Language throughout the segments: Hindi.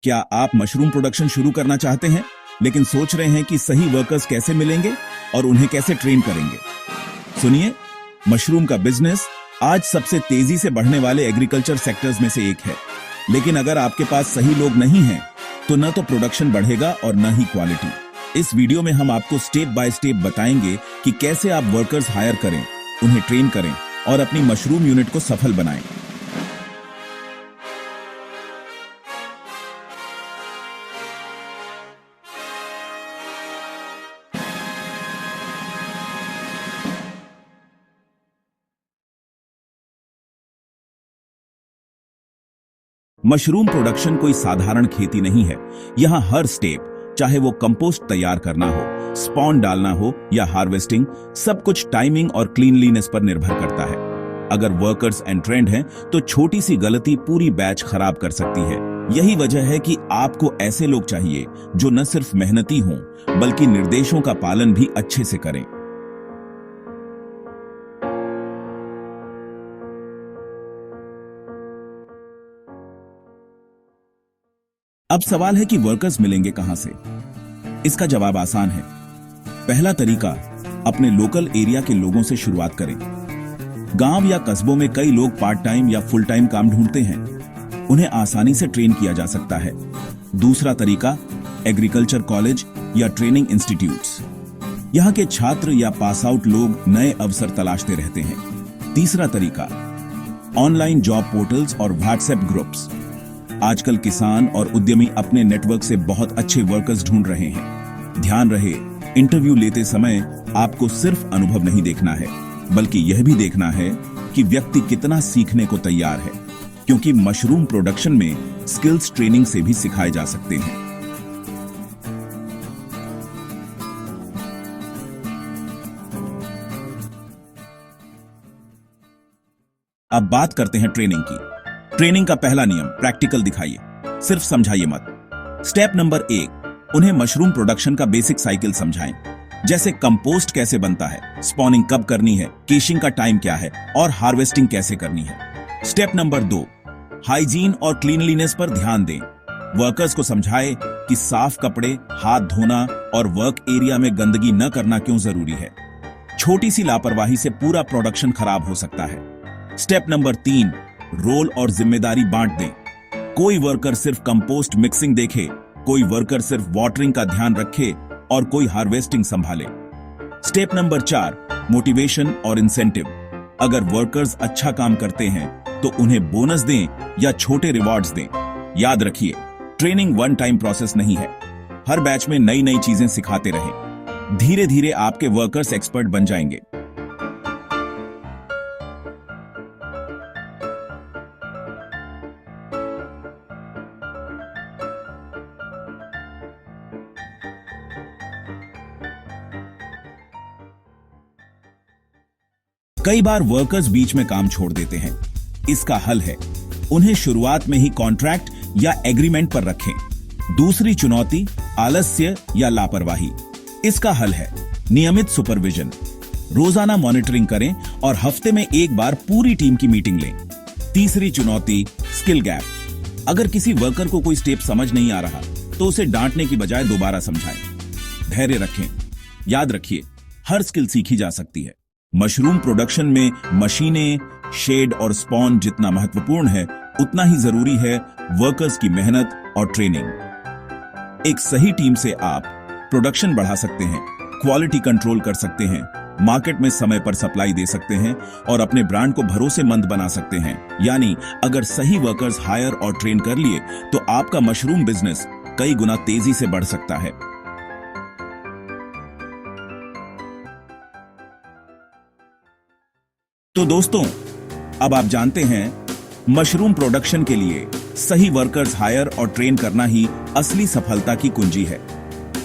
क्या आप मशरूम प्रोडक्शन शुरू करना चाहते हैं लेकिन सोच रहे हैं कि सही वर्कर्स कैसे मिलेंगे और उन्हें कैसे ट्रेन करेंगे? सुनिए, मशरूम का बिजनेस आज सबसे तेजी से बढ़ने वाले एग्रीकल्चर सेक्टर्स में से एक है। लेकिन अगर आपके पास सही लोग नहीं हैं, तो न तो प्रोडक्शन बढ़ेगा और न ही क्वालिटी। इस वीडियो में हम आपको स्टेप बाय स्टेप बताएंगे कि कैसे आप वर्कर्स हायर करें, उन्हें ट्रेन करें और अपनी मशरूम यूनिट को सफल बनाएं। मशरूम प्रोडक्शन कोई साधारण खेती नहीं है। यहां हर स्टेप, चाहे वो कंपोस्ट तैयार करना हो, स्पॉन डालना हो या हार्वेस्टिंग, सब कुछ टाइमिंग और क्लीनलीनेस पर निर्भर करता है। अगर वर्कर्स अनट्रेन्ड हैं, तो छोटी सी गलती पूरी बैच खराब कर सकती है। यही वजह है कि आपको ऐसे लोग चाहिए जो न सिर्फ मेहनती हों, बल्कि निर्देशों का पालन भी अच्छे से करें। अब सवाल है कि वर्कर्स मिलेंगे कहां से? इसका जवाब आसान है। पहला तरीका, अपने लोकल एरिया के लोगों से शुरुआत करें। गांव या कस्बों में कई लोग पार्ट टाइम या फुल टाइम काम ढूंढते हैं। उन्हें आसानी से ट्रेन किया जा सकता है। दूसरा तरीका, एग्रीकल्चर कॉलेज या ट्रेनिंग इंस्टीट्यूट्स। यहां के छात्र या पास आउट लोग नए अवसर तलाशते रहते हैं। तीसरा तरीका, ऑनलाइन जॉब पोर्टल्स और व्हाट्सएप ग्रुप्स। आजकल किसान और उद्यमी अपने नेटवर्क से बहुत अच्छे वर्कर्स ढूंढ रहे हैं। ध्यान रहे, इंटरव्यू लेते समय आपको सिर्फ अनुभव नहीं देखना है, बल्कि यह भी देखना है कि व्यक्ति कितना सीखने को तैयार है, क्योंकि मशरूम प्रोडक्शन में स्किल्स ट्रेनिंग से भी सिखाए जा सकते हैं। अब बात करते हैं ट्रेनिंग की। ट्रेनिंग का पहला नियम, प्रैक्टिकल दिखाइए, सिर्फ समझाइए मत। स्टेप नंबर 1, उन्हें मशरूम प्रोडक्शन का बेसिक साइकिल समझाएं। जैसे कंपोस्ट कैसे बनता है, स्पॉनिंग कब करनी है, केशिंग का टाइम क्या है और हार्वेस्टिंग कैसे करनी है। स्टेप नंबर 2, हाइजीन और क्लीनलीनेस पर ध्यान दें। वर्कर्स को समझाएं कि साफ कपड़े, हाथ धोना और वर्क एरिया में गंदगी न करना क्यों जरूरी है। छोटी सी लापरवाही से पूरा प्रोडक्शन खराब हो सकता है। स्टेप नंबर 3, रोल और जिम्मेदारी बांट दें। कोई वर्कर सिर्फ कंपोस्ट मिक्सिंग देखे, कोई वर्कर सिर्फ वाटरिंग का ध्यान रखे और कोई हार्वेस्टिंग संभाले। स्टेप नंबर 4, मोटिवेशन और इंसेंटिव। अगर वर्कर्स अच्छा काम करते हैं तो उन्हें बोनस दें या छोटे रिवॉर्ड्स दें। याद रखिए, ट्रेनिंग वन टाइम प्रोसेस नहीं है। हर बैच में नई नई चीजें सिखाते रहें। धीरे धीरे आपके वर्कर्स एक्सपर्ट बन जाएंगे। कई बार वर्कर्स बीच में काम छोड़ देते हैं। इसका हल है, उन्हें शुरुआत में ही कॉन्ट्रैक्ट या एग्रीमेंट पर रखें। दूसरी चुनौती, आलस्य या लापरवाही। इसका हल है, नियमित सुपरविजन। रोजाना मॉनिटरिंग करें और हफ्ते में एक बार पूरी टीम की मीटिंग लें। तीसरी चुनौती, स्किल गैप। अगर किसी वर्कर को कोई स्टेप समझ नहीं आ रहा, तो उसे डांटने की बजाय दोबारा समझाएं। धैर्य रखें। याद रखिए, हर स्किल सीखी जा सकती है। मशरूम प्रोडक्शन में मशीनें, शेड और स्पॉन जितना महत्वपूर्ण है, उतना ही जरूरी है वर्कर्स की मेहनत और ट्रेनिंग। एक सही टीम से आप प्रोडक्शन बढ़ा सकते हैं, क्वालिटी कंट्रोल कर सकते हैं, मार्केट में समय पर सप्लाई दे सकते हैं और अपने ब्रांड को भरोसेमंद बना सकते हैं। यानी अगर सही वर्कर्स हायर और ट्रेन कर लिए, तो आपका मशरूम बिजनेस कई गुना तेजी से बढ़ सकता है। तो दोस्तों, अब आप जानते हैं, मशरूम प्रोडक्शन के लिए सही वर्कर्स हायर और ट्रेन करना ही असली सफलता की कुंजी है।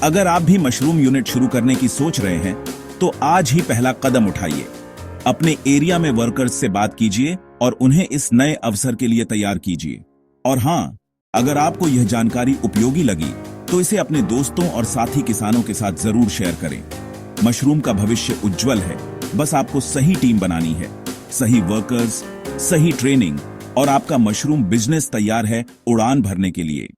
अगर आप भी मशरूम यूनिट शुरू करने की सोच रहे हैं, तो आज ही पहला कदम उठाइए। अपने एरिया में वर्कर्स से बात कीजिए और उन्हें इस नए अवसर के लिए तैयार कीजिए। और हां, अगर आपको यह जानकारी उपयोगी लगी, तो इसे अपने दोस्तों और साथी किसानों के साथ जरूर शेयर करें। मशरूम का भविष्य उज्जवल है, बस आपको सही टीम बनानी है, सही वर्कर्स, सही ट्रेनिंग, और आपका मशरूम बिजनेस तैयार है उड़ान भरने के लिए।